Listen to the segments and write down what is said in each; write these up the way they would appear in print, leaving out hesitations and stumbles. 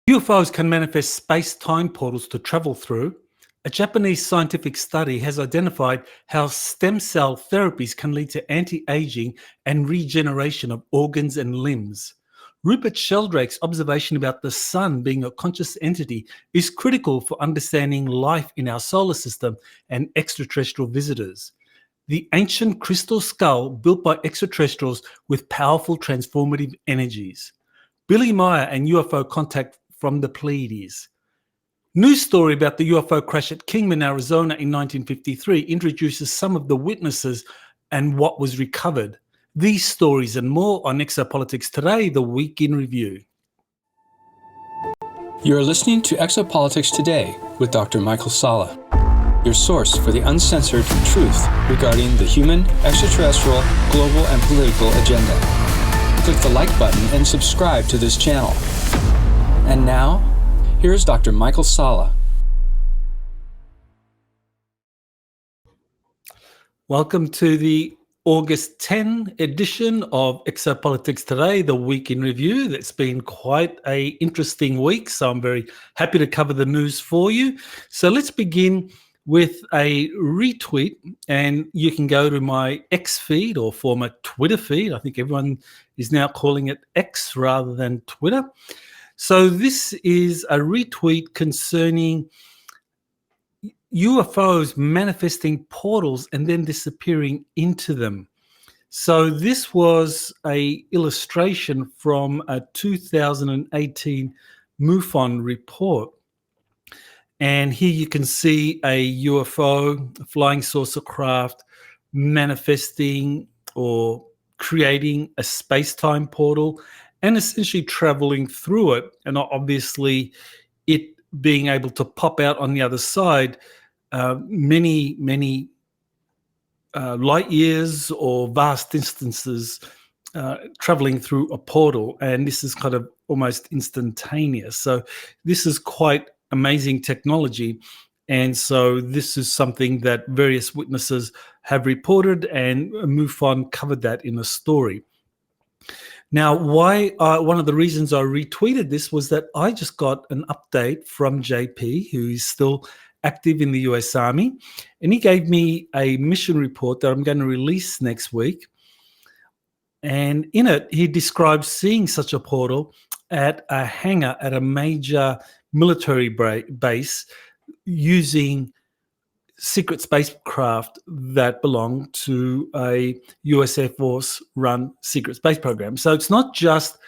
UFOs can manifest space-time portals to travel through. A Japanese scientific study has identified how stem cell therapies can lead to anti-aging and regeneration of organs and limbs. Rupert Sheldrake's observation about the sun being a conscious entity is critical for understanding life in our solar system and extraterrestrial visitors. The ancient crystal skull built by extraterrestrials with powerful transformative energies. Billy Meier and UFO contact from the Pleiades. News story about the UFO crash at Kingman, Arizona in 1953 introduces some of the witnesses and what was recovered. These stories and more on Exopolitics Today, the Week in Review. You're listening to Exopolitics Today with Dr. Michael Salla, your source for the uncensored truth regarding the human, extraterrestrial, global, and political agenda. Click the like button and subscribe to this channel. And now, here's Dr. Michael Salla. Welcome to the August 10 edition of Exopolitics Today, the Week in Review. That's been quite an interesting week, so I'm very happy to cover the news for you. So let's begin with a retweet, and you can go to my X feed or former Twitter feed. I think everyone is now calling it X rather than Twitter. So this is a retweet concerning UFOs manifesting portals and then disappearing into them. So this was an illustration from a 2018 MUFON report. And here you can see a UFO, a flying saucer craft, manifesting or creating a space-time portal and essentially traveling through it, and obviously it being able to pop out on the other side many light years or vast distances, traveling through a portal, and this is kind of almost instantaneous. So this is quite amazing technology, and so this is something that various witnesses have reported, and MUFON covered that in a story. Now, one of the reasons I retweeted this was that I just got an update from JP, who is still active in the US Army, and he gave me a mission report that I'm going to release next week. And in it, he describes seeing such a portal at a hangar at a major military base using secret spacecraft that belong to a US Air Force run secret space program. So it's not just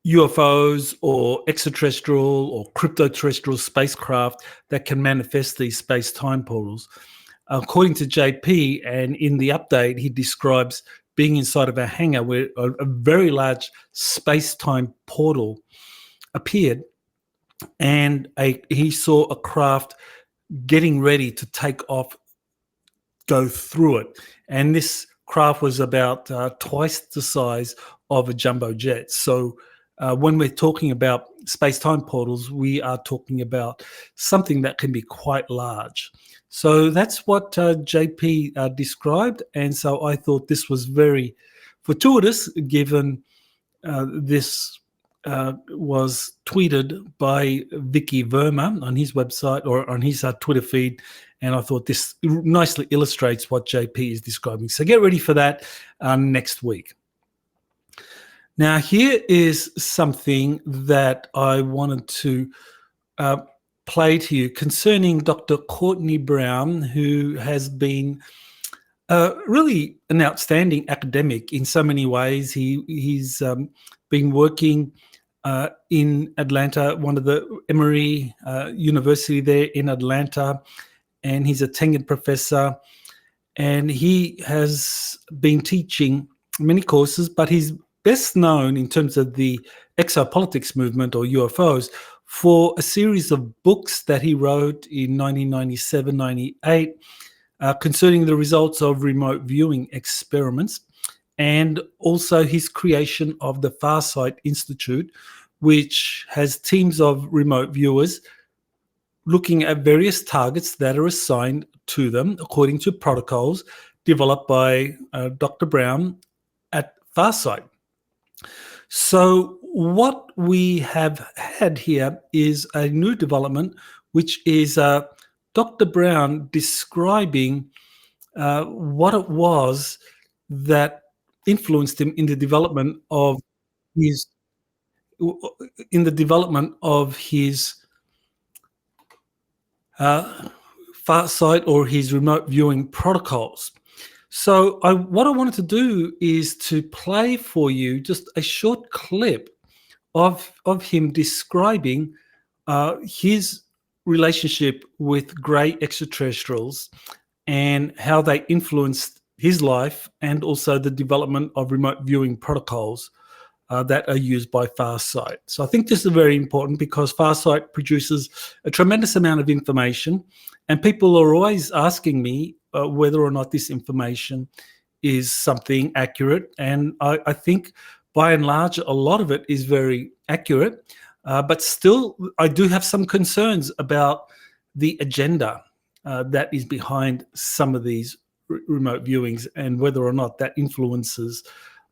UFOs or extraterrestrial or cryptoterrestrial spacecraft that can manifest these space-time portals. According to JP, and in the update, he describes being inside of a hangar where a very large space-time portal appeared, and he saw a craft getting ready to take off, go through it. And this craft was about twice the size of a jumbo jet. So when we're talking about space-time portals, we are talking about something that can be quite large. So that's what JP described. And so I thought this was very fortuitous, given this was tweeted by Vicky Verma on his website or on his Twitter feed, and I thought this nicely illustrates what JP is describing. So get ready for that next week. Now, here is something that I wanted to play to you concerning Dr. Courtney Brown, who has been really an outstanding academic in so many ways. He's been working in Atlanta, one of the Emory University there in Atlanta, and he's a tenured professor, and he has been teaching many courses, but he's best known in terms of the exopolitics movement or UFOs for a series of books that he wrote in 1997-98 concerning the results of remote viewing experiments, and also his creation of the Farsight Institute, which has teams of remote viewers looking at various targets that are assigned to them according to protocols developed by Dr. Brown at Farsight. So what we have had here is a new development, which is Dr. Brown describing what it was that influenced him in the development of his far sight or his remote viewing protocols. So what I wanted to do is to play for you just a short clip of him describing his relationship with grey extraterrestrials and how they influenced his life, and also the development of remote viewing protocols that are used by Farsight. So I think this is very important because Farsight produces a tremendous amount of information, and people are always asking me whether or not this information is something accurate. And I think by and large, a lot of it is very accurate, but still I do have some concerns about the agenda that is behind some of these remote viewings, and whether or not that influences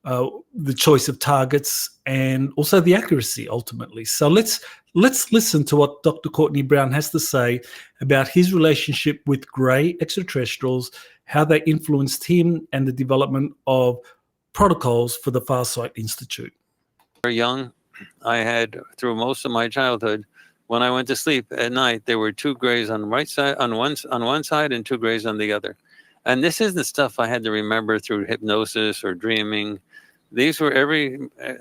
the choice of targets and also the accuracy ultimately. So let's listen to what Dr. Courtney Brown has to say about his relationship with grey extraterrestrials, how they influenced him, and the development of protocols for the Farsight Institute. Very young, I had, through most of my childhood, when I went to sleep at night, there were two grays on the right side, on one side, and two grays on the other. And this isn't stuff I had to remember through hypnosis or dreaming. These were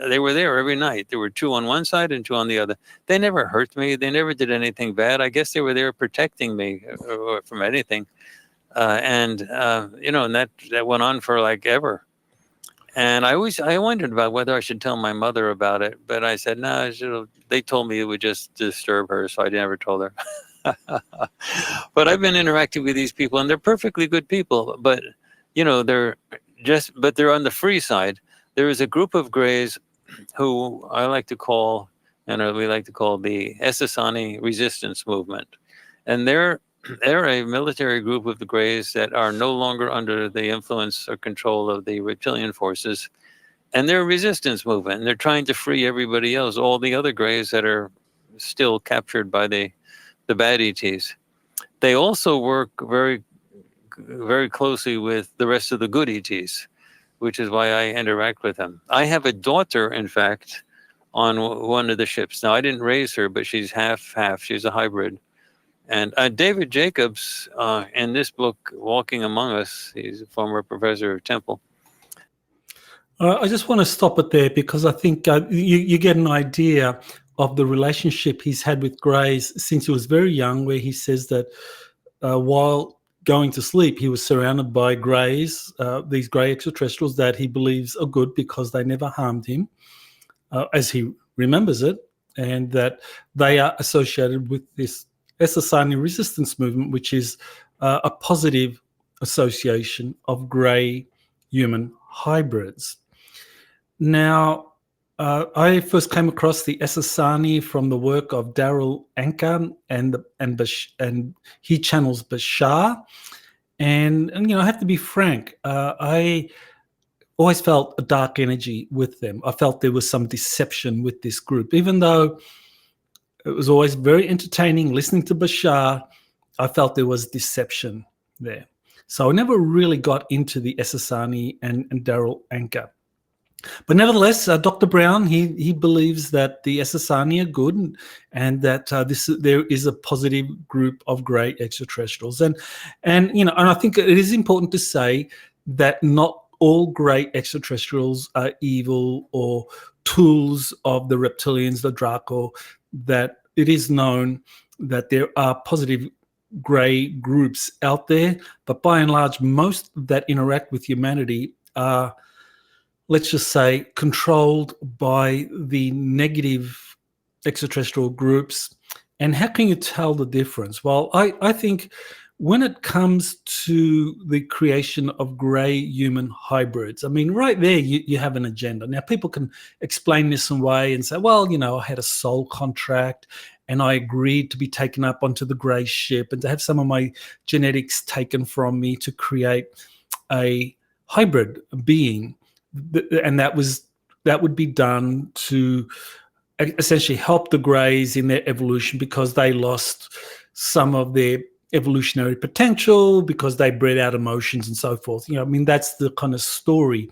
they were there every night. There were two on one side and two on the other. They never hurt me. They never did anything bad. I guess they were there protecting me from anything. And that went on for like ever. And I wondered about whether I should tell my mother about it, but I said, no, they told me it would just disturb her, so I never told her. But I've been interacting with these people, and they're perfectly good people, but they're on the free side. There is a group of grays who I like to call, and we like to call, the Essassani resistance movement. And they're a military group of the grays that are no longer under the influence or control of the reptilian forces. And they're a resistance movement, and they're trying to free everybody else, all the other grays that are still captured by the bad ETs. They also work very, very closely with the rest of the good ETs, which is why I interact with them. I have a daughter, in fact, on one of the ships. Now, I didn't raise her, but she's half. She's a hybrid. And David Jacobs, in this book, Walking Among Us, he's a former professor of Temple. I just want to stop it there because I think you get an idea of the relationship he's had with greys since he was very young, where he says that while going to sleep, he was surrounded by greys, these grey extraterrestrials that he believes are good because they never harmed him, as he remembers it, and that they are associated with this Essassani resistance movement, which is a positive association of grey human hybrids. Now, I first came across the Essassani from the work of Daryl Anka, and he channels Bashar. And I have to be frank, I always felt a dark energy with them. I felt there was some deception with this group, even though it was always very entertaining listening to Bashar. I felt there was deception there. So I never really got into the Essassani and Daryl Anka. But nevertheless, Dr. Brown, he believes that the Essassani are good, and that there is a positive group of grey extraterrestrials. And I think it is important to say that not all grey extraterrestrials are evil or tools of the reptilians, the Draco. That it is known that there are positive grey groups out there, but by and large, most that interact with humanity are, let's just say, controlled by the negative extraterrestrial groups. And how can you tell the difference? Well, I think when it comes to the creation of grey human hybrids, I mean, right there, you have an agenda. Now, people can explain this in a way and say, well, I had a soul contract and I agreed to be taken up onto the grey ship and to have some of my genetics taken from me to create a hybrid being. And that was that would be done to essentially help the greys in their evolution because they lost some of their evolutionary potential, because they bred out emotions and so forth. I mean, that's the kind of story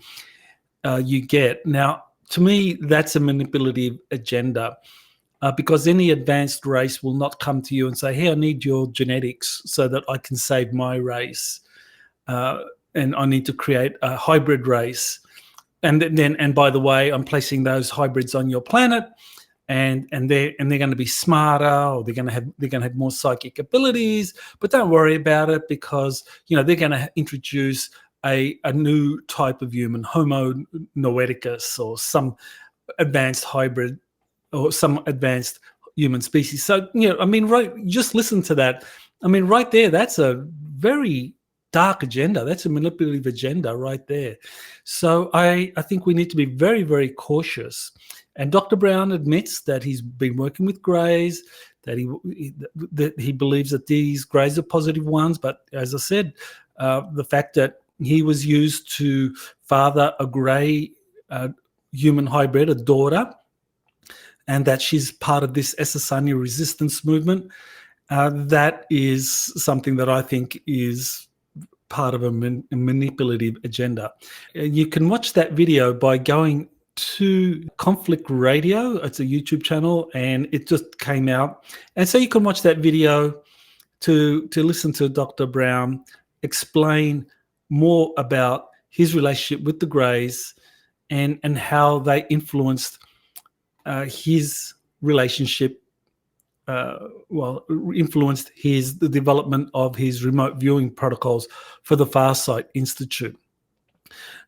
you get. Now, to me, that's a manipulative agenda, because any advanced race will not come to you and say, hey, I need your genetics so that I can save my race, and I need to create a hybrid race. And by the way, I'm placing those hybrids on your planet, and they're going to be smarter, or they're going to have more psychic abilities. But don't worry about it, because they're going to introduce a new type of human, Homo noeticus, or some advanced hybrid, or some advanced human species. So I mean, right, just listen to that. I mean, right there, that's a very dark agenda. That's a manipulative agenda right there. So I think we need to be very, very cautious. And Dr. Brown admits that he's been working with greys, that he believes that these greys are positive ones. But as I said, the fact that he was used to father a grey human hybrid, a daughter, and that she's part of this Essasania resistance movement, that is something that I think is part of a manipulative agenda. You can watch that video by going to Conflict Radio. It's a YouTube channel, and it just came out. And so you can watch that video to listen to Dr. Brown explain more about his relationship with the greys and how they influenced his relationship, influenced the development of his remote viewing protocols for the Farsight Institute.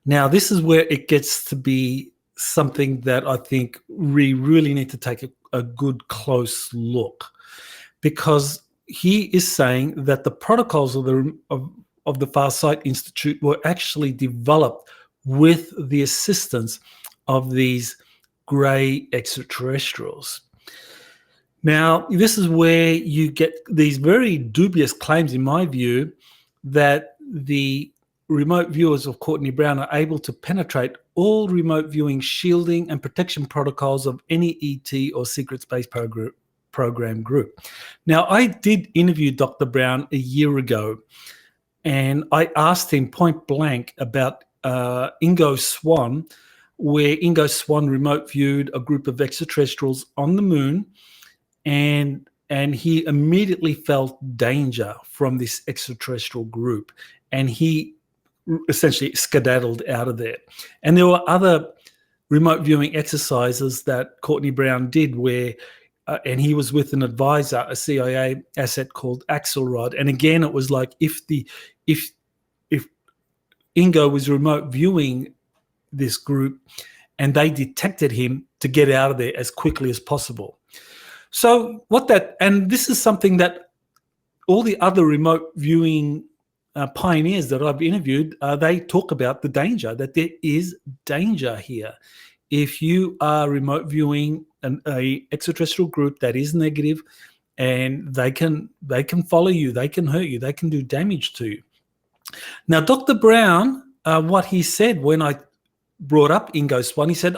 Now, this is where it gets to be something that I think we really need to take a good close look, because he is saying that the protocols of the Farsight Institute were actually developed with the assistance of these grey extraterrestrials. Now, this is where you get these very dubious claims, in my view, that the remote viewers of Courtney Brown are able to penetrate all remote viewing shielding and protection protocols of any ET or secret space program group. Now, I did interview Dr. Brown a year ago, and I asked him point blank about Ingo Swann, where Ingo Swann remote viewed a group of extraterrestrials on the moon, and he immediately felt danger from this extraterrestrial group, and he essentially skedaddled out of there. And there were other remote viewing exercises that Courtney Brown did where, and he was with an advisor, a CIA asset called Axelrod. And again, it was like if Ingo was remote viewing this group and they detected him, to get out of there as quickly as possible. So and this is something that all the other remote viewing pioneers that I've interviewed, they talk about the danger, that there is danger here. If you are remote viewing a extraterrestrial group that is negative, and they can follow you, they can hurt you, they can do damage to you. Now, Dr. Brown, what he said when I brought up Ingo Swann, he said,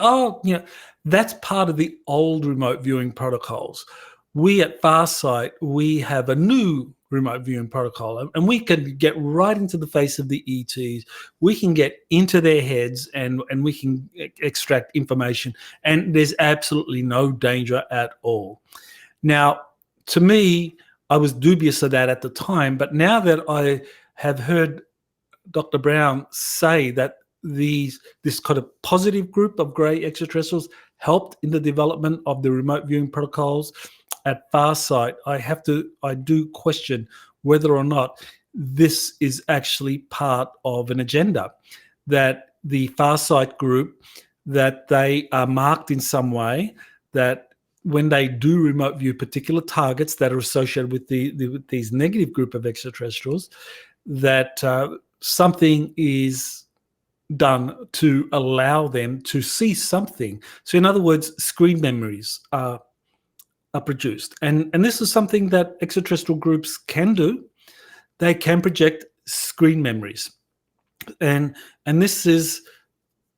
that's part of the old remote viewing protocols. We at Farsight, we have a new remote viewing protocol, and we can get right into the face of the ETs. We can get into their heads, and we can extract information, and there's absolutely no danger at all. Now, to me, I was dubious of that at the time, but now that I have heard Dr. Brown say that this kind of positive group of grey extraterrestrials helped in the development of the remote viewing protocols at Farsight, I do question whether or not this is actually part of an agenda, that the Farsight group, that they are marked in some way, that when they do remote view particular targets that are associated with these negative group of extraterrestrials, that something is done to allow them to see something. So in other words, screen memories are produced. And this is something that extraterrestrial groups can do. They can project screen memories. And this is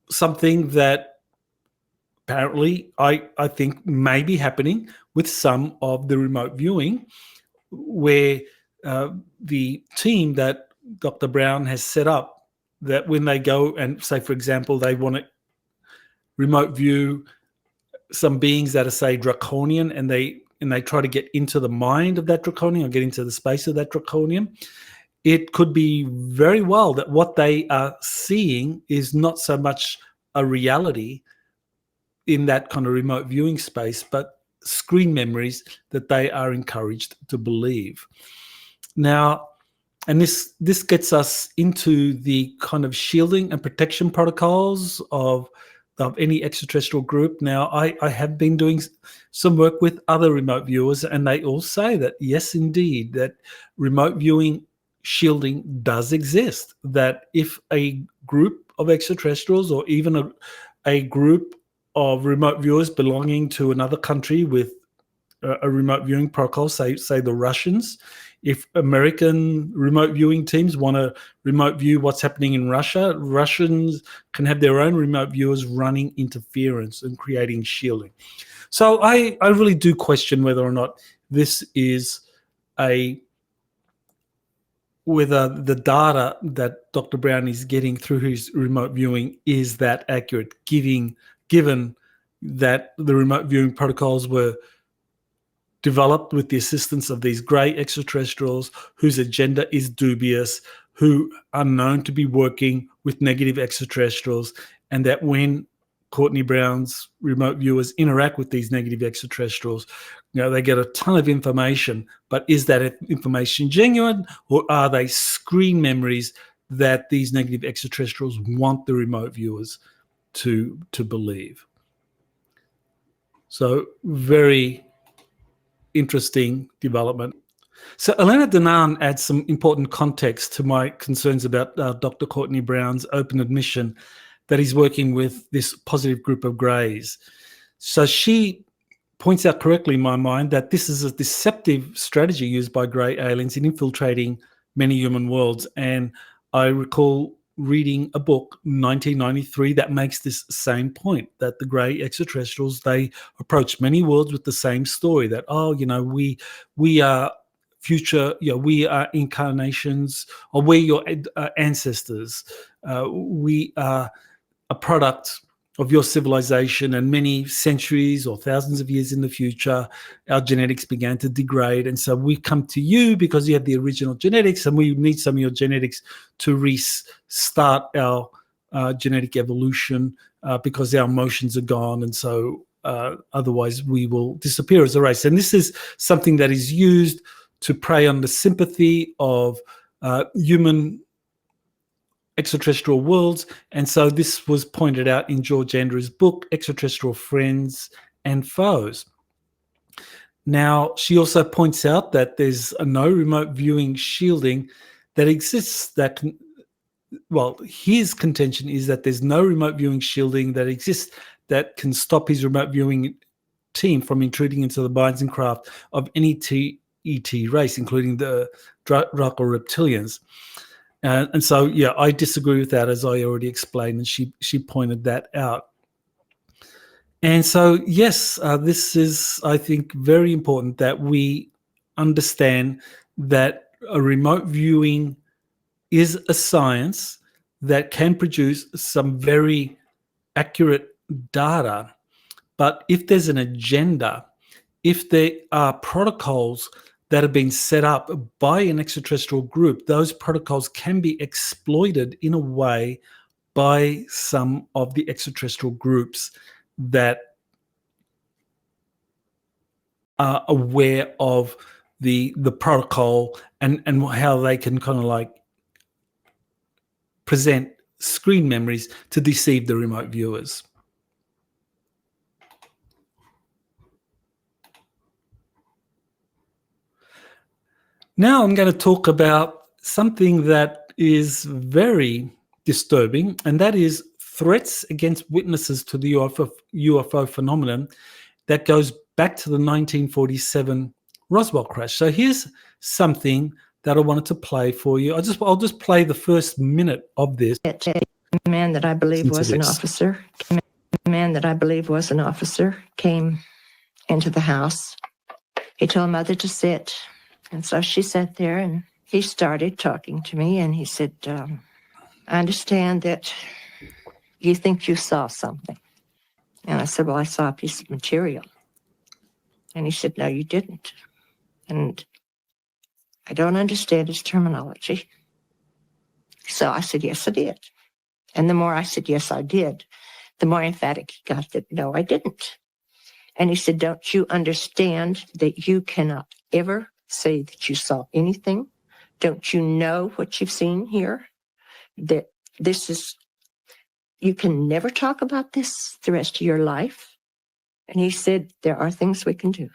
something that apparently, I think may be happening with some of the remote viewing, where the team that Dr. Brown has set up, that when they go and say, for example, they want to remote view some beings that are, say, draconian, and they try to get into the mind of that draconian or get into the space of that draconian, it could be very well that what they are seeing is not so much a reality in that kind of remote viewing space, but screen memories that they are encouraged to believe. Now, and this gets us into the kind of shielding and protection protocols of any extraterrestrial group. Now, I have been doing some work with other remote viewers, and they all say that, yes, indeed, that remote viewing shielding does exist, that if a group of extraterrestrials or even a group of remote viewers belonging to another country with a remote viewing protocol, say the Russians, if American remote viewing teams want to remote view what's happening in Russia, Russians can have their own remote viewers running interference and creating shielding. So I really do question whether or not this is whether the data that Dr. Brown is getting through his remote viewing is that accurate, given that the remote viewing protocols were developed with the assistance of these grey extraterrestrials whose agenda is dubious, who are known to be working with negative extraterrestrials, and that when Courtney Brown's remote viewers interact with these negative extraterrestrials, they get a ton of information, but is that information genuine, or are they screen memories that these negative extraterrestrials want the remote viewers to believe? So very interesting development. So Elena Danaan adds some important context to my concerns about Dr. Courtney Brown's open admission that he's working with this positive group of greys. So she points out correctly in my mind that this is a deceptive strategy used by grey aliens in infiltrating many human worlds. And I recall reading a book, 1993, that makes this same point, that the grey extraterrestrials, they approach many worlds with the same story, that, we are future, we are incarnations, or we're your ancestors. We are a product of your civilization, and many centuries or thousands of years in the future, our genetics began to degrade. And so we come to you because you have the original genetics, and we need some of your genetics to restart our genetic evolution because our emotions are gone. And so otherwise we will disappear as a race. And this is something that is used to prey on the sympathy of human extraterrestrial worlds. And so this was pointed out in George Andrews' book, Extraterrestrial Friends and Foes. Now, she also points out that there's no remote viewing shielding that exists his contention is that there's no remote viewing shielding that exists that can stop his remote viewing team from intruding into the minds and craft of any ET race, including the Draco reptilians. And so, I disagree with that, as I already explained, and she pointed that out. And so, yes, this is, I think, very important that we understand that a remote viewing is a science that can produce some very accurate data. But if there's an agenda, if there are protocols that have been set up by an extraterrestrial group, those protocols can be exploited in a way by some of the extraterrestrial groups that are aware of the protocol and how they can kind of like present screen memories to deceive the remote viewers. Now I'm going to talk about something that is very disturbing, and that is threats against witnesses to the UFO phenomenon that goes back to the 1947 Roswell crash. So here's something that I wanted to play for you. I'll just play the first minute of this. A man that I believe was an officer A man that I believe was an officer came into the house. He told Mother to sit. And so she sat there, and he started talking to me, and he said, I understand that you think you saw something. And I said, well, I saw a piece of material. And he said, no, you didn't. And I don't understand his terminology. So I said, yes, I did. And the more I said, yes, I did, the more emphatic he got that, no, I didn't. And he said, don't you understand that you cannot ever say that you saw anything? Don't you know what you've seen here? That this is, you can never talk about this the rest of your life. And he said, there are things we can do.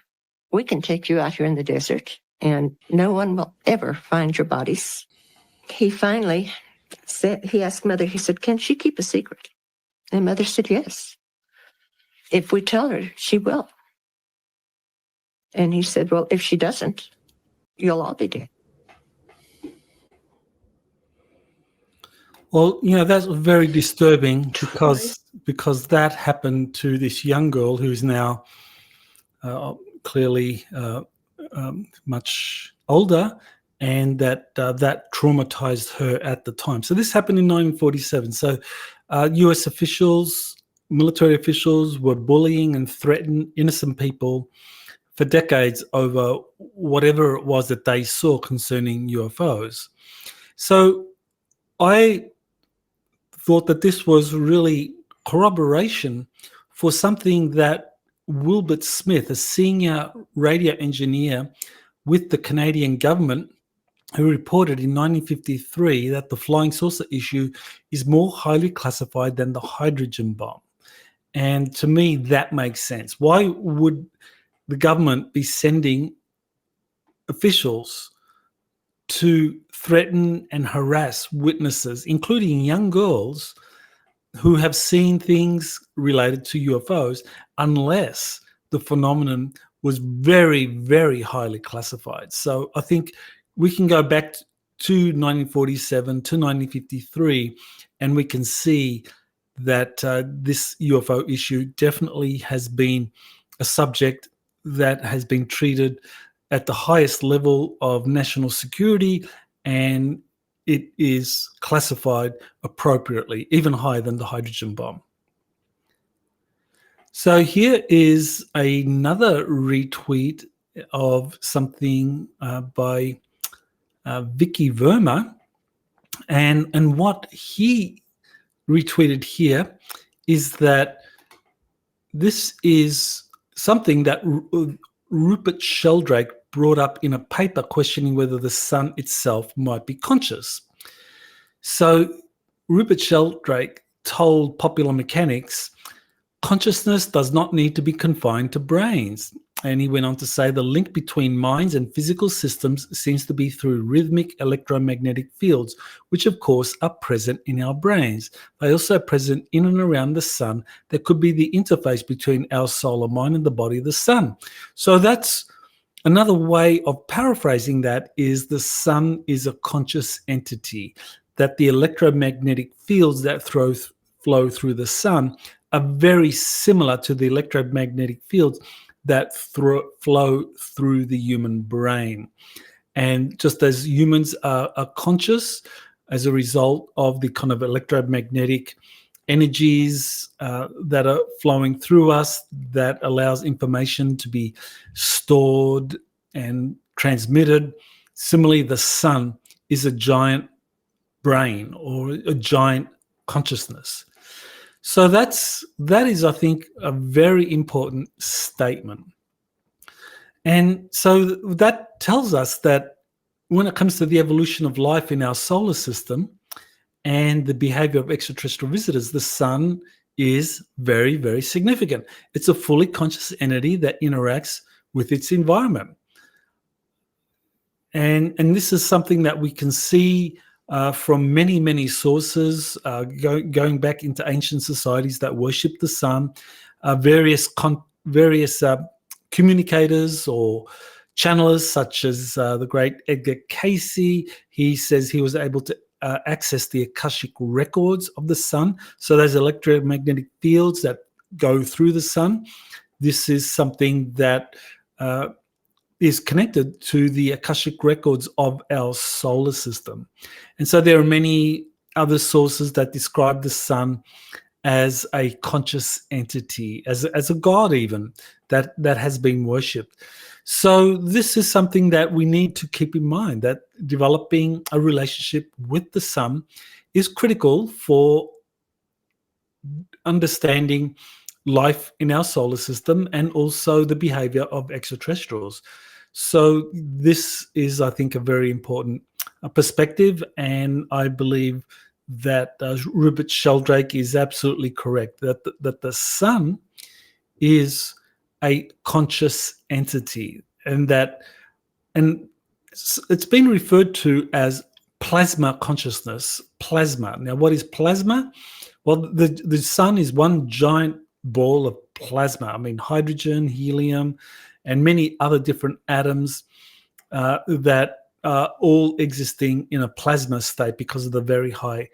We can take you out here in the desert, and no one will ever find your bodies. He finally said, he asked Mother, he said, can she keep a secret? And Mother said, yes. If we tell her, she will. And he said, well, if she doesn't, you'll all be dead. Well, that's very disturbing because that happened to this young girl who's now clearly much older, and that traumatized her at the time. So this happened in 1947. So U.S. officials, military officials were bullying and threatening innocent people for decades over whatever it was that they saw concerning UFOs. So I thought that this was really corroboration for something that Wilbert Smith, a senior radio engineer with the Canadian government, who reported in 1953 that the flying saucer issue is more highly classified than the hydrogen bomb. And to me, that makes sense. Why would the government be sending officials to threaten and harass witnesses, including young girls who have seen things related to UFOs, unless the phenomenon was very, very highly classified? So I think we can go back to 1947 to 1953, and we can see that this UFO issue definitely has been a subject that has been treated at the highest level of national security, and it is classified appropriately, even higher than the hydrogen bomb. So here is another retweet of something by Vicky Verma, and what he retweeted here is that this is something that Rupert Sheldrake brought up in a paper questioning whether the sun itself might be conscious. So Rupert Sheldrake told Popular Mechanics, consciousness does not need to be confined to brains. And he went on to say the link between minds and physical systems seems to be through rhythmic electromagnetic fields, which of course are present in our brains. They also are present in and around the sun. That could be the interface between our solar mind and the body of the sun. So that's another way of paraphrasing that, is the sun is a conscious entity, that the electromagnetic fields that flow through the sun are very similar to the electromagnetic fields that flow through the human brain. And just as humans are conscious as a result of the kind of electromagnetic energies that are flowing through us, that allows information to be stored and transmitted, similarly the sun is a giant brain or a giant consciousness. So that is, I think, a very important statement. And so that tells us that when it comes to the evolution of life in our solar system and the behavior of extraterrestrial visitors, the sun is very, very significant. It's a fully conscious entity that interacts with its environment. And this is something that we can see from many, many sources, going back into ancient societies that worship the sun, various communicators or channelers, such as the great Edgar Cayce. He says he was able to access the Akashic records of the sun. So those electromagnetic fields that go through the sun. This is something that is connected to the Akashic records of our solar system. And so there are many other sources that describe the sun as a conscious entity, as a god even, that has been worshipped. So this is something that we need to keep in mind, that developing a relationship with the sun is critical for understanding life in our solar system and also the behavior of extraterrestrials. So this is, I think, a very important perspective, and I believe that Rupert Sheldrake is absolutely correct, that the sun is a conscious entity, and it's been referred to as plasma consciousness. Plasma. Now, what is plasma? Well, the sun is one giant ball of plasma. I mean, hydrogen, helium, and many other different atoms that are all existing in a plasma state because of the very high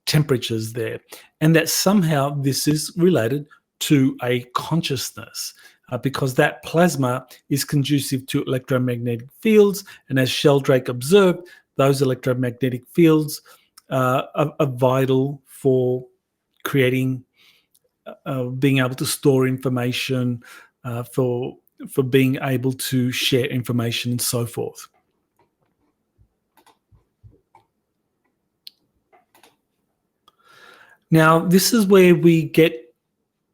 temperatures there. And that somehow this is related to a consciousness because that plasma is conducive to electromagnetic fields. And as Sheldrake observed, those electromagnetic fields are vital for creating, being able to store information, for being able to share information and so forth. Now, this is where we get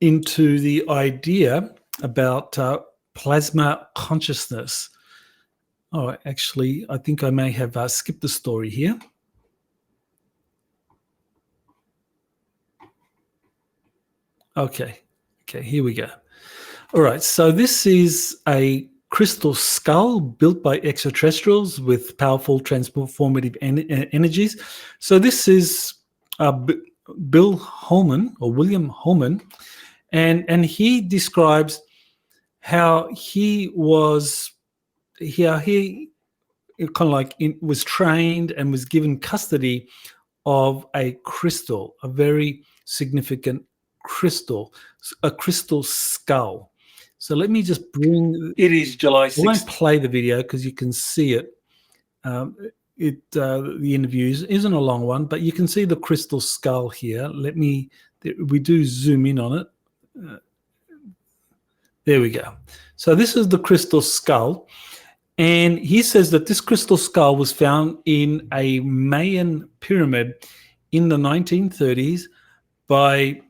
into the idea about plasma consciousness. Oh, actually, I think I may have skipped the story here. Okay, here we go. All right, so this is a crystal skull built by extraterrestrials with powerful transformative energies. So this is Bill Holman, or William Holman, and he describes how he was kind of like was trained and was given custody of a crystal, a very significant crystal, a crystal skull. So let me just bring. It is July 6th. I won't play the video because you can see it. The interview isn't a long one, but you can see the crystal skull here. We do zoom in on it. There we go. So this is the crystal skull. And he says that this crystal skull was found in a Mayan pyramid in the 1930s by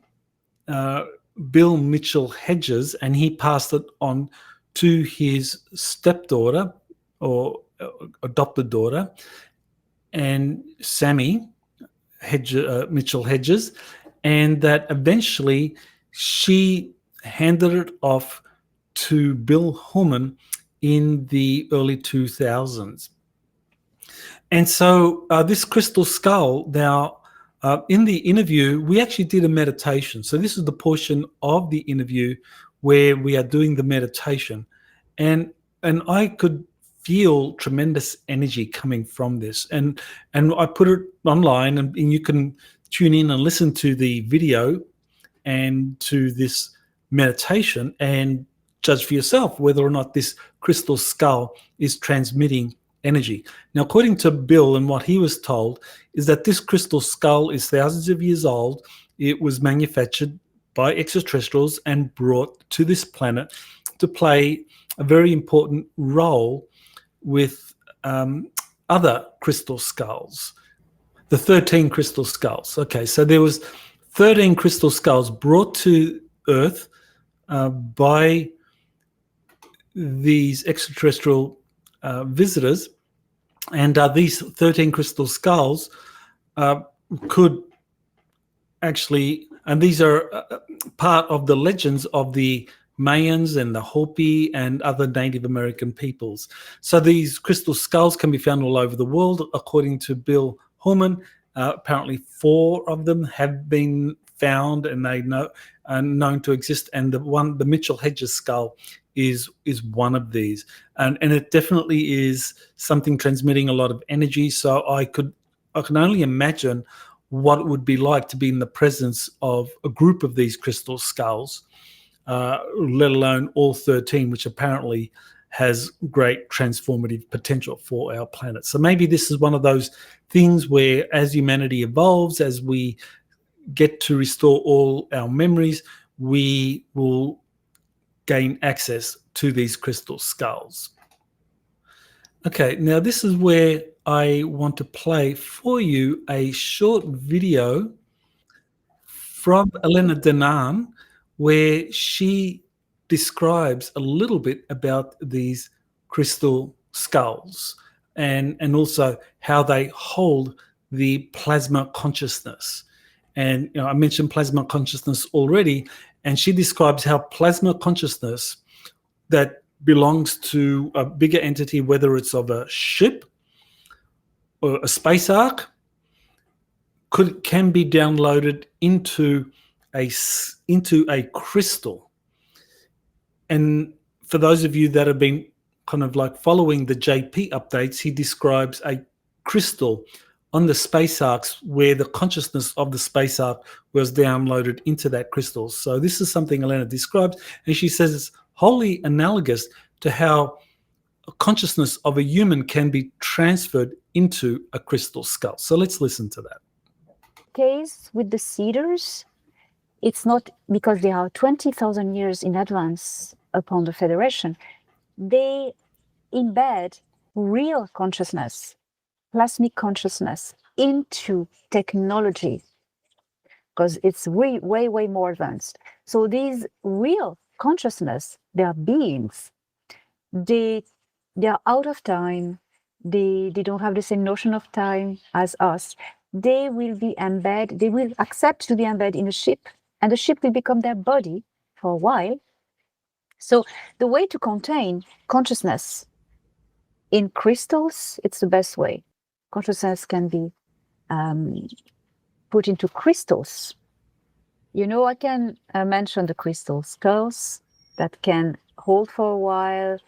Bill Mitchell Hedges, and he passed it on to his stepdaughter or adopted daughter, and Sammy Mitchell Hedges, and that eventually she handed it off to Bill Holman in the early 2000s. And so this crystal skull, now in the interview, we actually did a meditation. So this is the portion of the interview where we are doing the meditation. And I could feel tremendous energy coming from this. And I put it online, and you can tune in and listen to the video and to this meditation and judge for yourself whether or not this crystal skull is transmitting energy. Now, according to Bill, and what he was told is that this crystal skull is thousands of years old. It was manufactured by extraterrestrials and brought to this planet to play a very important role with other crystal skulls, the 13 crystal skulls. Okay, so there was 13 crystal skulls brought to Earth by these extraterrestrial visitors, and these 13 crystal skulls could actually, and these are part of the legends of the Mayans and the Hopi and other Native American peoples. So these crystal skulls can be found all over the world. According to Bill Holman, apparently 4 of them have been found, and they are known to exist. And the Mitchell Hedges skull is one of these, and it definitely is something transmitting a lot of energy. So I can only imagine what it would be like to be in the presence of a group of these crystal skulls let alone all 13, which apparently has great transformative potential for our planet. So maybe this is one of those things where, as humanity evolves, as we get to restore all our memories, we will gain access to these crystal skulls. Okay, now this is where I want to play for you a short video from Elena Danaan, where she describes a little bit about these crystal skulls and also how they hold the plasma consciousness. And I mentioned plasma consciousness already, and she describes how plasma consciousness that belongs to a bigger entity, whether it's of a ship or a space ark, can be downloaded into a crystal. And for those of you that have been kind of like following the JP updates, he describes a crystal on the space arcs where the consciousness of the space arc was downloaded into that crystal. So this is something Elena describes, and she says it's wholly analogous to how a consciousness of a human can be transferred into a crystal skull. So let's listen to that. Case with the cedars, it's not because they are 20,000 years in advance upon the Federation. They embed real consciousness, plasmic consciousness into technology because it's way, way, way more advanced. So these real consciousness, they are beings. They are out of time. They don't have the same notion of time as us. They will be embedded, they will accept to be embedded in a ship, and the ship will become their body for a while. So the way to contain consciousness in crystals, it's the best way. Consciousness can be put into crystals. I can mention the crystal skulls that can hold for a while,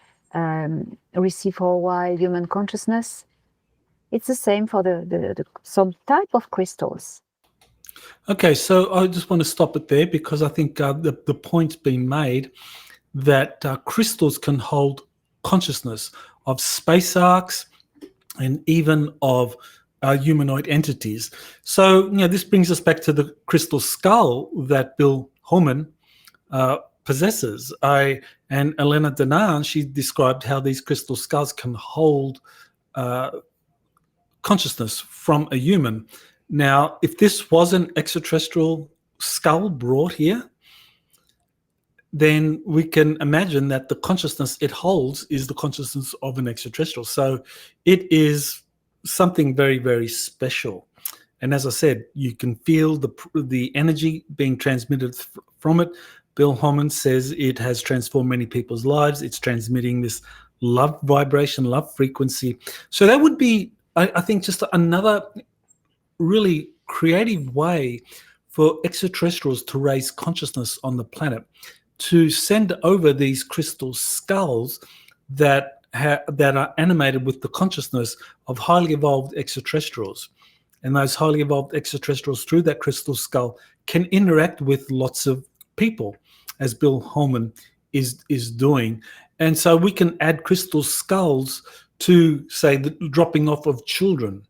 receive for a while human consciousness. It's the same for the some type of crystals. Okay, so I just want to stop it there because I think the point's been made that crystals can hold consciousness of space arcs and even of humanoid entities. So, this brings us back to the crystal skull that Bill Holman possesses. And Elena Danaan, she described how these crystal skulls can hold consciousness from a human. Now, if this was an extraterrestrial skull brought here, then we can imagine that the consciousness it holds is the consciousness of an extraterrestrial. So it is something very, very special. And as I said, you can feel the energy being transmitted from it. Bill Holman says it has transformed many people's lives. It's transmitting this love vibration, love frequency. So that would be, I think, just another really creative way for extraterrestrials to raise consciousness on the planet, to send over these crystal skulls that are animated with the consciousness of highly evolved extraterrestrials. And those highly evolved extraterrestrials, through that crystal skull, can interact with lots of people, as Bill Holman is doing. And so we can add crystal skulls to, say, the dropping off of children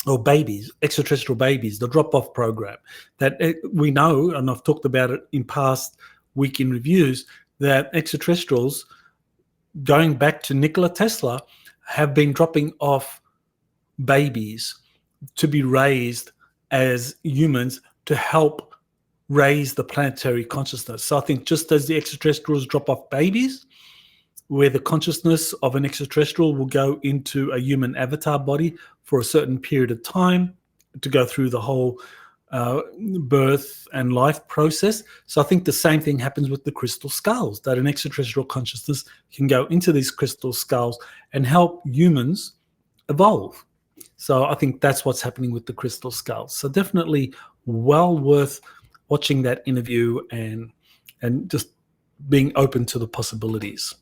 or babies, extraterrestrial babies, the drop-off program that we know, and I've talked about it in past week in reviews, that extraterrestrials, going back to Nikola Tesla, have been dropping off babies to be raised as humans to help raise the planetary consciousness. So I think just as the extraterrestrials drop off babies, where the consciousness of an extraterrestrial will go into a human avatar body for a certain period of time to go through the whole birth and life process. So I think the same thing happens with the crystal skulls, that an extraterrestrial consciousness can go into these crystal skulls and help humans evolve. So I think that's what's happening with the crystal skulls. So definitely well worth watching that interview and just being open to the possibilities.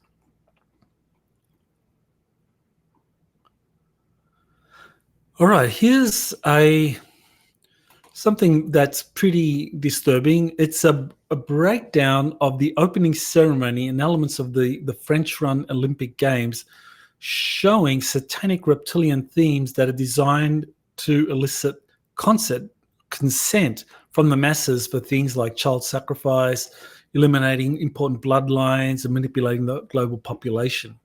All right, here's something that's pretty disturbing. It's a a breakdown of the opening ceremony and elements of the French-run Olympic Games, showing satanic reptilian themes that are designed to elicit consent from the masses for things like child sacrifice, eliminating important bloodlines, and manipulating the global population.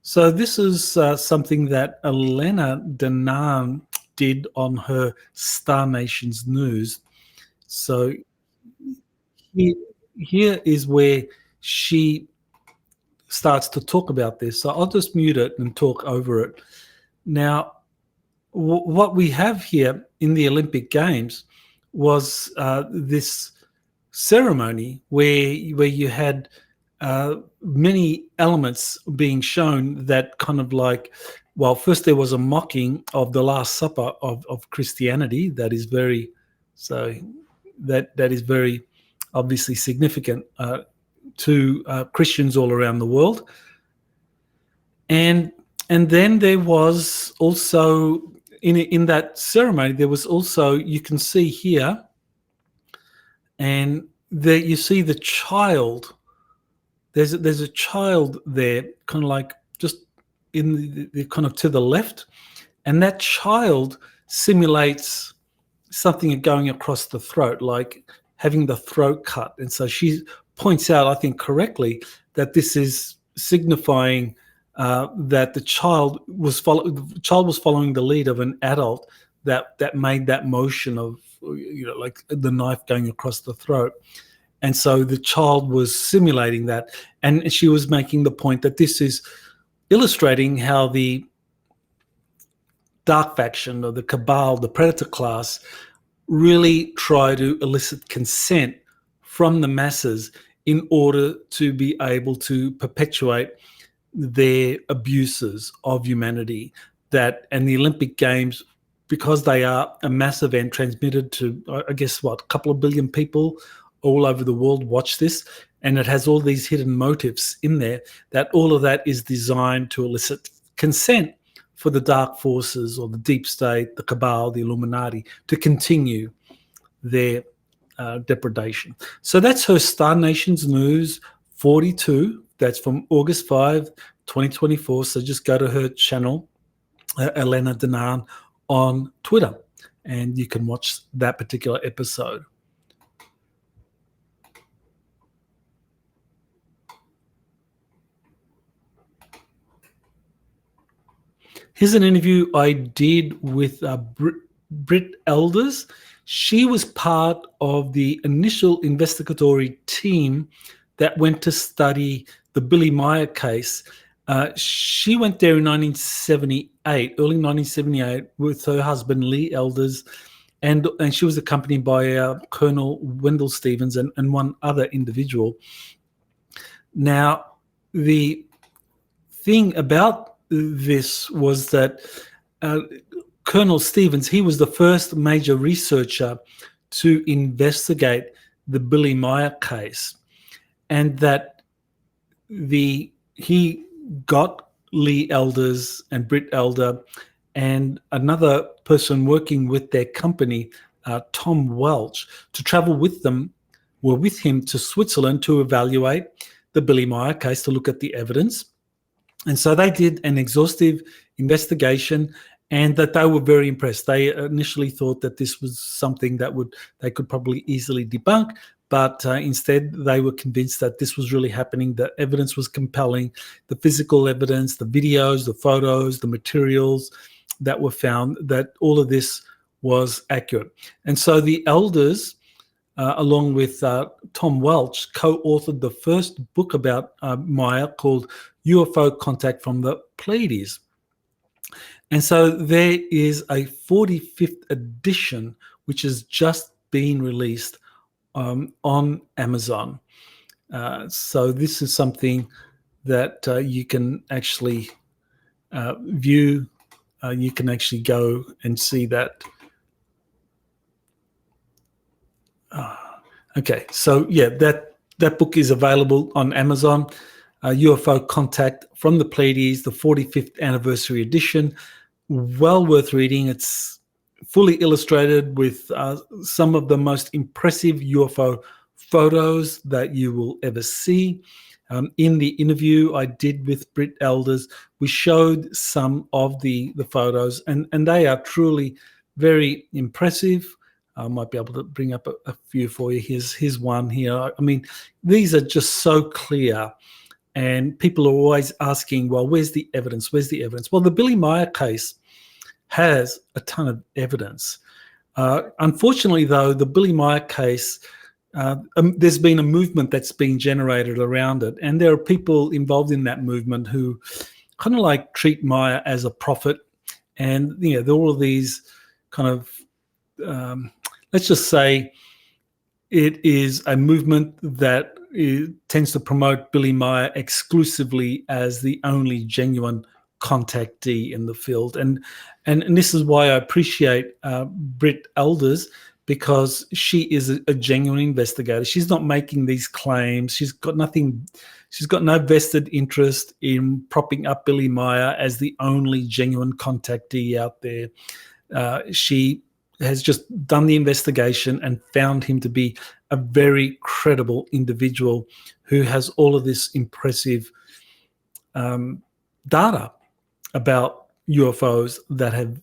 So this is something that Elena Danaan did on her Star Nations News. So here is where she starts to talk about this. So I'll just mute it and talk over it. Now, what we have here in the Olympic Games was this ceremony where you had many elements being shown that kind of like, well, first there was a mocking of the Last Supper of Christianity that is very obviously significant to Christians all around the world. And then there was also in that ceremony, there was also, you can see here, and there you see the child. There's a child there, kind of like just in the kind of to the left, and that child simulates something going across the throat, like having the throat cut. And so she points out, I think correctly, that this is signifying that the child was following the lead of an adult that made that motion of, like the knife going across the throat. And so the child was simulating that, and she was making the point that this is illustrating how the dark faction or the cabal, the predator class, really try to elicit consent from the masses in order to be able to perpetuate their abuses of humanity. And the Olympic Games, because they are a mass event transmitted to, I guess, a couple of billion people all over the world watch this, and it has all these hidden motives in there, that all of that is designed to elicit consent for the dark forces or the deep state, the cabal, the Illuminati, to continue their depredation. So that's her Star Nations News 42. That's from August 5, 2024. So just go to her channel, Elena Danaan, on Twitter, and you can watch that particular episode. Here's an interview I did with Britt Elders. She was part of the initial investigatory team that went to study the Billy Meier case. She went there in 1978, early 1978, with her husband Lee Elders, and she was accompanied by Colonel Wendell Stevens and one other individual. Now, the thing about this was that Colonel Stevens, he was the first major researcher to investigate the Billy Meier case, and that he got Lee Elders and Britt Elder and another person working with their company, Tom Welch, to travel with him to Switzerland to evaluate the Billy Meier case, to look at the evidence. And so they did an exhaustive investigation, and that they were very impressed. They initially thought that this was something that they could probably easily debunk, but instead they were convinced that this was really happening. The evidence was compelling, the physical evidence, the videos, the photos, the materials that were found, that all of this was accurate. And so the Elders, along with Tom Welch, co-authored the first book about Meier called UFO Contact from the Pleiades. And so there is a 45th edition, which has just been released on Amazon. So this is something that you can actually view. You can actually go and see that. Okay, so yeah, that book is available on Amazon. UFO Contact from the Pleiades, the 45th anniversary edition. Well worth reading. It's fully illustrated with some of the most impressive UFO photos that you will ever see. In the interview I did with Britt Elders, we showed some of the photos, and they are truly very impressive. I might be able to bring up a few for you. Here's one here. I mean, these are just so clear, and people are always asking, well, where's the evidence? Where's the evidence? Well, the Billy Meier case has a ton of evidence. Unfortunately, though, the Billy Meier case, there's been a movement that's been generated around it, and there are people involved in that movement who kind of like treat Meier as a prophet, and there are all of these kind of let's just say it is a movement that tends to promote Billy Meier exclusively as the only genuine contactee in the field, and this is why I appreciate Britt Elders, because she is a genuine investigator. She's not making these claims. She's got no vested interest in propping up Billy Meier as the only genuine contactee out there. She has just done the investigation and found him to be a very credible individual who has all of this impressive data about UFOs that have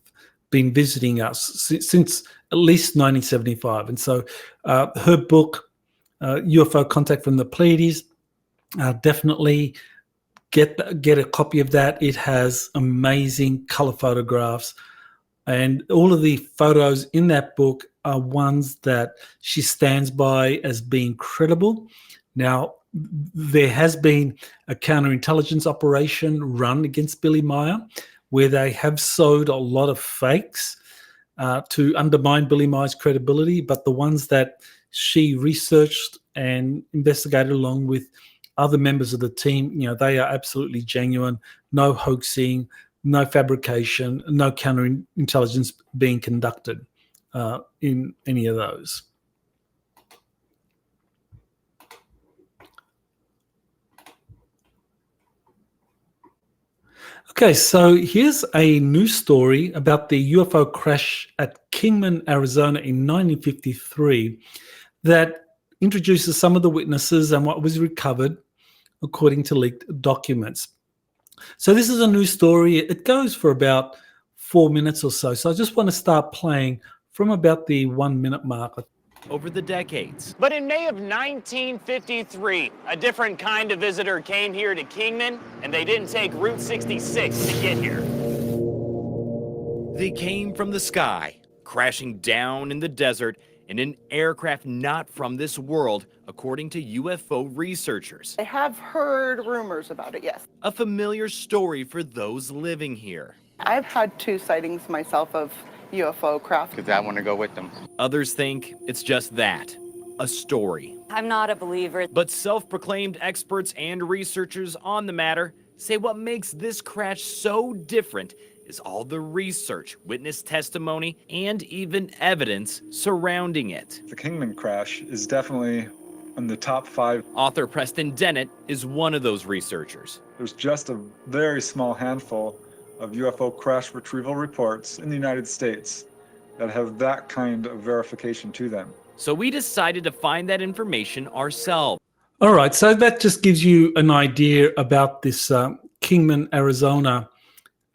been visiting us since at least 1975. And so her book, UFO Contact from the Pleiades, definitely get a copy of that. It has amazing color photographs, and all of the photos in that book are ones that she stands by as being credible. Now, there has been a counterintelligence operation run against Billy Meier where they have sowed a lot of fakes to undermine Billy Meier's credibility, but the ones that she researched and investigated along with other members of the team, they are absolutely genuine. No hoaxing, no fabrication, no counterintelligence being conducted in any of those. Okay, so here's a news story about the UFO crash at Kingman, Arizona in 1953 that introduces some of the witnesses and what was recovered according to leaked documents. So this is a news story. It goes for about 4 minutes or so. So I just want to start playing from about the 1 minute mark. Over the decades. But in May of 1953, a different kind of visitor came here to Kingman, and they didn't take Route 66 to get here. They came from the sky, crashing down in the desert in an aircraft not from this world, according to UFO researchers. I have heard rumors about it, yes. A familiar story for those living here. I've had 2 sightings myself of UFO craft. Because I want to go with them. Others think it's just that, a story. I'm not a believer. But self-proclaimed experts and researchers on the matter say what makes this crash so different is all the research, witness testimony, and even evidence surrounding it. The Kingman crash is definitely in the top 5. Author Preston Dennett is one of those researchers. There's just a very small handful of UFO crash retrieval reports in the United States that have that kind of verification to them. So we decided to find that information ourselves. All right, so that just gives you an idea about this Kingman, Arizona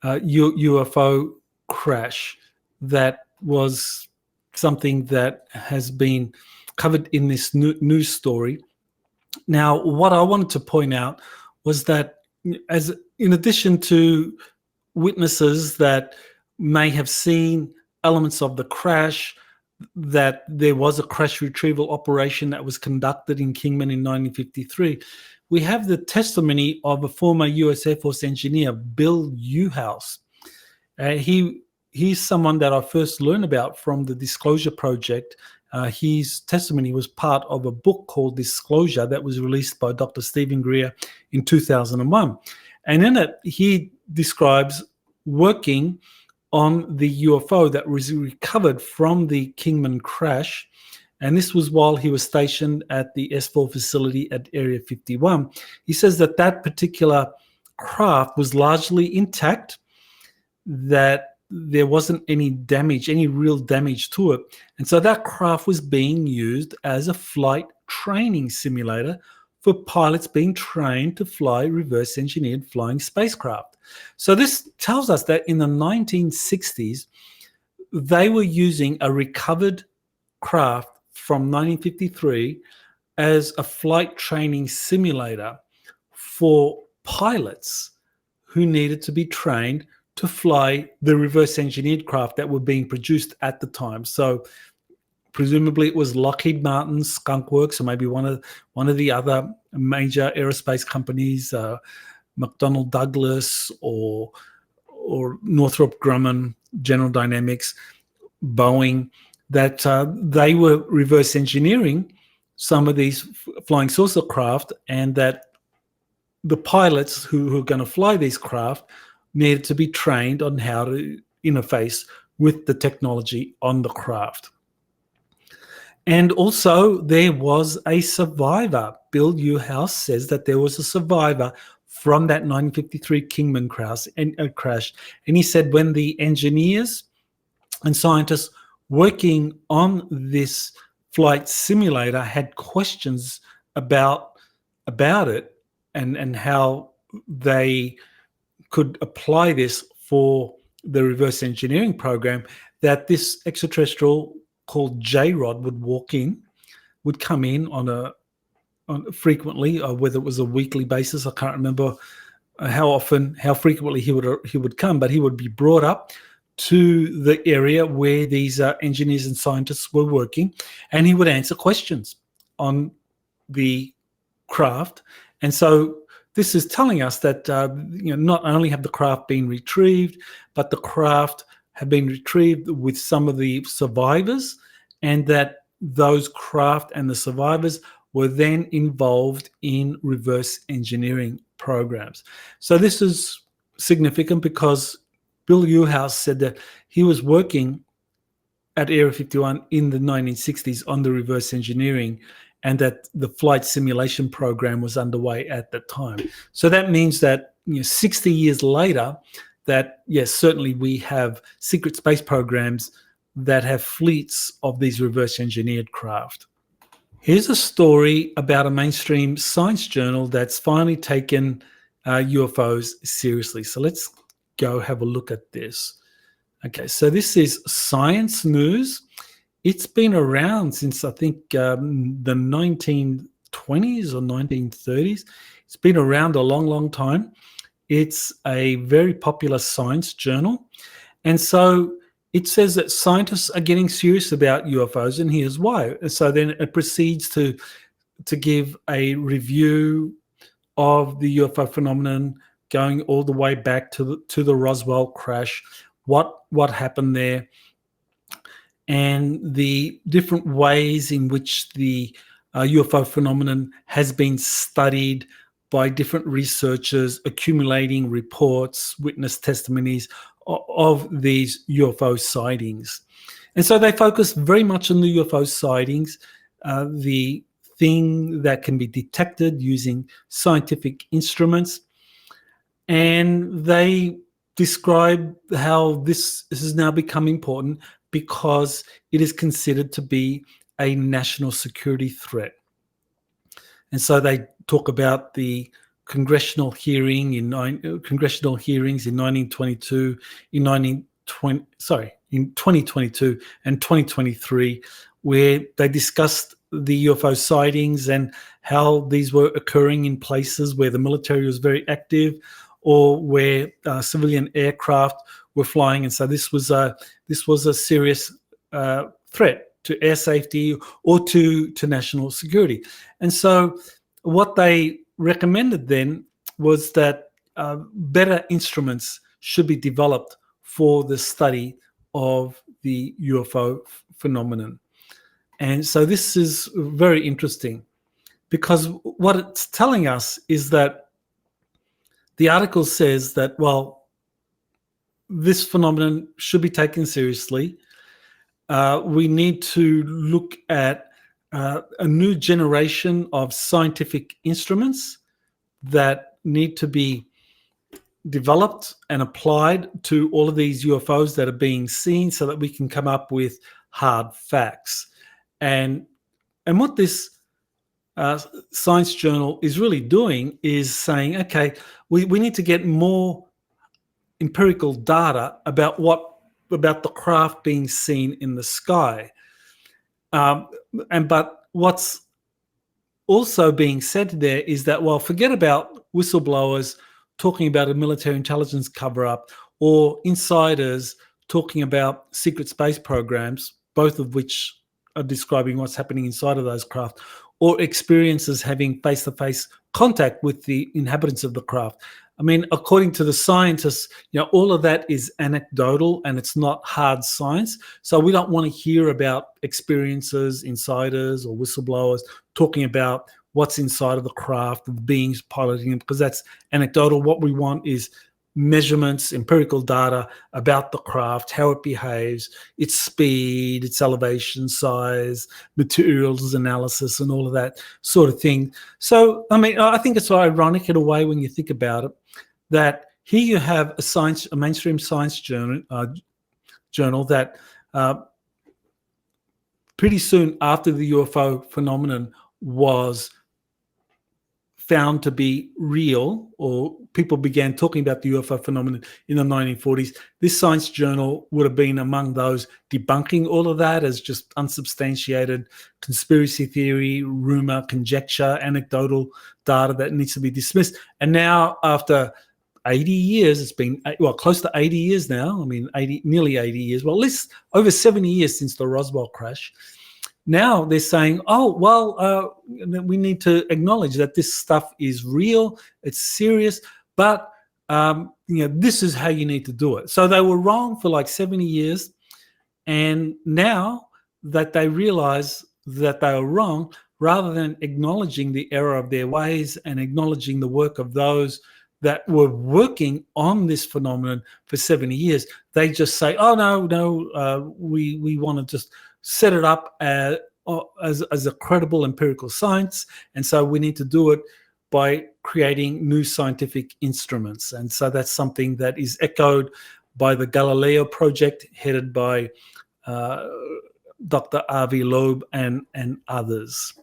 UFO crash that was something that has been covered in this news story. Now, what I wanted to point out was that as in addition to witnesses that may have seen elements of the crash, that there was a crash retrieval operation that was conducted in Kingman in 1953, we have the testimony of a former US Air Force engineer, Bill Uhouse. He's someone that I first learned about from the Disclosure Project. His testimony was part of a book called Disclosure that was released by Dr. Stephen Greer in 2001. And in it, he describes working on the UFO that was recovered from the Kingman crash. And this was while he was stationed at the S4 facility at Area 51. He says that that particular craft was largely intact, that there wasn't any damage, any real damage to it. And so that craft was being used as a flight training simulator for pilots being trained to fly reverse-engineered flying spacecraft. So this tells us that in the 1960s, they were using a recovered craft from 1953 as a flight training simulator for pilots who needed to be trained to fly the reverse-engineered craft that were being produced at the time. So presumably it was Lockheed Martin, Skunk Works, or maybe one of the other major aerospace companies, McDonnell Douglas or Northrop Grumman, General Dynamics, Boeing, that they were reverse engineering some of these flying saucer craft, and that the pilots who are going to fly these craft needed to be trained on how to interface with the technology on the craft. And also there was a survivor. Bill Newhouse says that there was a survivor from that 1953 Kingman crash. And he said when the engineers and scientists working on this flight simulator had questions about it and how they could apply this for the reverse engineering program, that this extraterrestrial called J-Rod would come in on frequently, whether it was a weekly basis. I can't remember how frequently he would come, but he would be brought up to the area where these engineers and scientists were working, and he would answer questions on the craft. And so this is telling us that not only have the craft been retrieved, but the craft have been retrieved with some of the survivors, and that those craft and the survivors were then involved in reverse engineering programs. So this is significant because Bill Newhouse said that he was working at Area 51 in the 1960s on the reverse engineering, and that the flight simulation program was underway at that time. So that means that 60 years later, that yes, certainly we have secret space programs that have fleets of these reverse engineered craft. Here's a story about a mainstream science journal that's finally taken UFOs seriously. So let's go have a look at this. Okay, so this is Science News. It's been around since I think the 1920s or 1930s. It's been around a long, long time. It's a very popular science journal. And so it says that scientists are getting serious about UFOs, and here's why. So then it proceeds to give a review of the UFO phenomenon, going all the way back to the Roswell Crash, what happened there, and the different ways in which the UFO phenomenon has been studied by different researchers, accumulating reports, witness testimonies of these UFO sightings. And so they focus very much on the UFO sightings, the thing that can be detected using scientific instruments. And they describe how this has now become important because it is considered to be a national security threat. And so they talk about the congressional hearings in 1922, in 2022 and 2023, where they discussed the UFO sightings and how these were occurring in places where the military was very active, or where civilian aircraft were flying. And so this was a serious threat to air safety or to national security. And so what they recommended then was that better instruments should be developed for the study of the UFO phenomenon. And so this is very interesting, because what it's telling us is that the article says that, well, this phenomenon should be taken seriously. We need to look at a new generation of scientific instruments that need to be developed and applied to all of these UFOs that are being seen, so that we can come up with hard facts. And what this science journal is really doing is saying, okay, we need to get more empirical data about the craft being seen in the sky. But what's also being said there is that, well, forget about whistleblowers talking about a military intelligence cover-up or insiders talking about secret space programs, both of which are describing what's happening inside of those craft, or experiences having face-to-face contact with the inhabitants of the craft. I mean, according to the scientists, all of that is anecdotal and it's not hard science. So we don't want to hear about experiences, insiders or whistleblowers talking about what's inside of the craft, the beings piloting it, because that's anecdotal. What we want is measurements, empirical data about the craft, how it behaves, its speed, its elevation, size, materials analysis, and all of that sort of thing. So, I mean, I think it's ironic in a way when you think about it, that here you have a mainstream science journal that pretty soon after the UFO phenomenon was found to be real, or people began talking about the UFO phenomenon in the 1940s, this science journal would have been among those debunking all of that as just unsubstantiated conspiracy theory, rumor, conjecture, anecdotal data that needs to be dismissed. And now, after 80 years, it's been, well, close to 80 years now, I mean, nearly 80 years, well, at least over 70 years since the Roswell crash. Now they're saying, oh, well, we need to acknowledge that this stuff is real, it's serious, but this is how you need to do it. So they were wrong for like 70 years, and now that they realize that they were wrong, rather than acknowledging the error of their ways and acknowledging the work of those that were working on this phenomenon for 70 years, they just say, oh, no, we want to just set it up as a credible empirical science, and so we need to do it by creating new scientific instruments. And so that's something that is echoed by the Galileo project headed by Dr. Avi Loeb and others.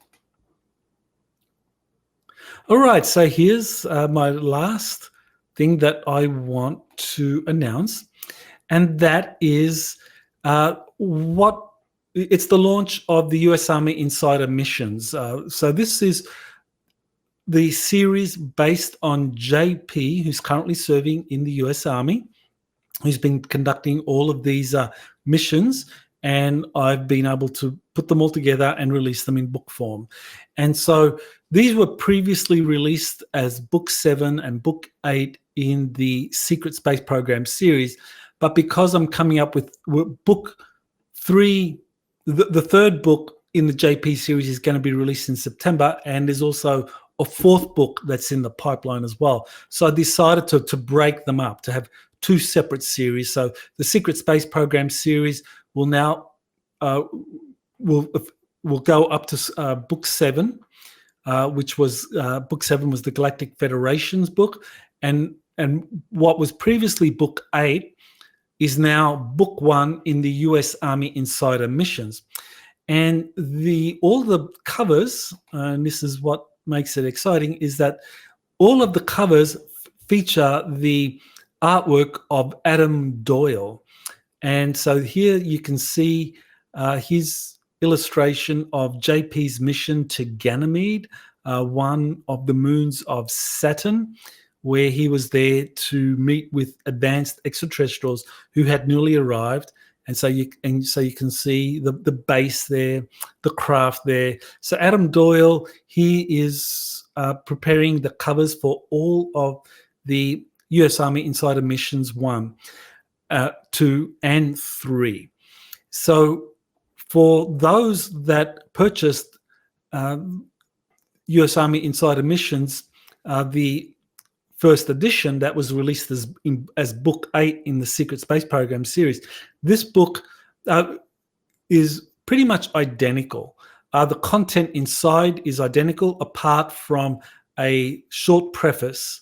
All right, so here's my last thing that I want to announce, and that is it's the launch of the US Army Insider Missions. So this is the series based on JP, who's currently serving in the US Army, who's been conducting all of these missions, and I've been able to put them all together and release them in book form. And so these were previously released as Book 7 and Book 8 in the Secret Space Program series, but because I'm coming up with Book 3, the third book in the JP series is going to be released in September, and there's also a fourth book that's in the pipeline as well. So I decided to break them up, to have two separate series. So the Secret Space Program series will now will go up to Book 7, which was Book 7 was the Galactic Federation's book, and what was previously Book 8 is now Book 1 in the US Army Insider Missions. And all the covers, and this is what makes it exciting, is that all of the covers feature the artwork of Adam Doyle. And so here you can see his illustration of JP's mission to Ganymede, one of the moons of Saturn, where he was there to meet with advanced extraterrestrials who had newly arrived. And so you can see the base there, the craft there. So Adam Doyle, he is preparing the covers for all of the US Army Insider Missions 1, 2, and 3. So for those that purchased US Army Insider Missions, the first edition that was released as Book 8 in the Secret Space Program series, this book is pretty much identical. The content inside is identical, apart from a short preface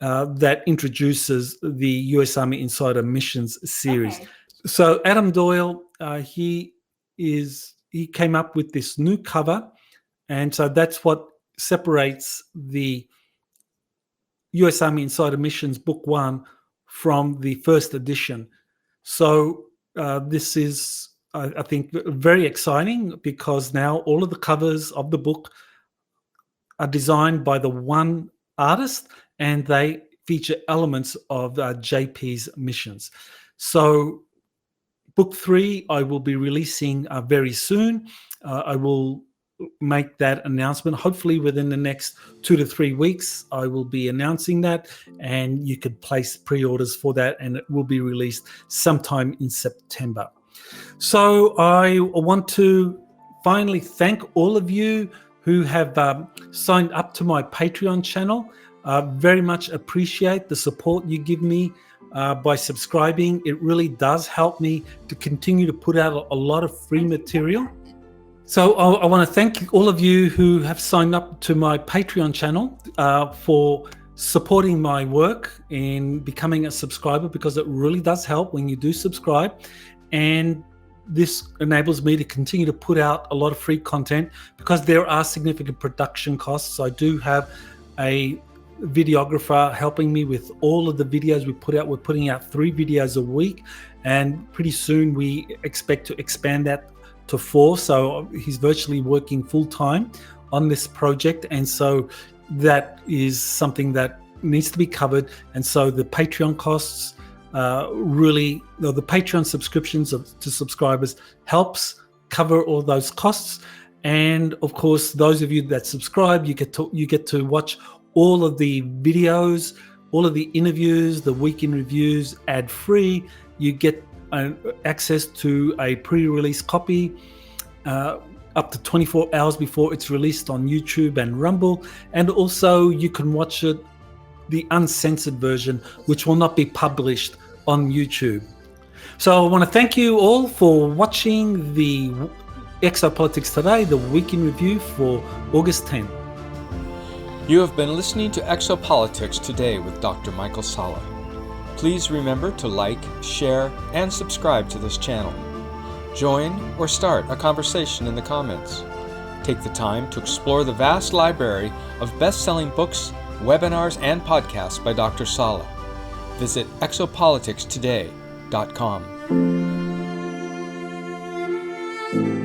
that introduces the US Army Insider Missions series. Okay. So Adam Doyle, he came up with this new cover And so that's what separates the US Army Insider Missions Book 1 from the first edition. So this is, I think, very exciting, because now all of the covers of the book are designed by the one artist, and they feature elements of JP's missions. So book 3 I will be releasing very soon. I will make that announcement hopefully within the next 2 to 3 weeks. I will be announcing that, and you could place pre-orders for that, and it will be released sometime in September. So I want to finally thank all of you who have signed up to my Patreon channel. Very much appreciate the support you give me by subscribing. It really does help me to continue to put out a lot of free material. So I want to thank all of you who have signed up to my Patreon channel for supporting my work in becoming a subscriber, because it really does help when you do subscribe. And this enables me to continue to put out a lot of free content, because there are significant production costs. I do have a videographer helping me with all of the videos we put out. We're putting out 3 videos a week, and pretty soon we expect to expand that to 4. So he's virtually working full time on this project. And so that is something that needs to be covered. And so the Patreon costs the Patreon subscriptions to subscribers helps cover all those costs. And of course, those of you that subscribe, you get to watch all of the videos, all of the interviews, the week in reviews ad free. You get access to a pre-release copy up to 24 hours before it's released on YouTube and Rumble. And also you can watch it, the uncensored version, which will not be published on YouTube. So I want to thank you all for watching the Exopolitics Today, the week in review for August 10th. You have been listening to Exopolitics Today with Dr. Michael Salla. Please remember to like, share, and subscribe to this channel. Join or start a conversation in the comments. Take the time to explore the vast library of best-selling books, webinars, and podcasts by Dr. Salla. Visit exopoliticstoday.com.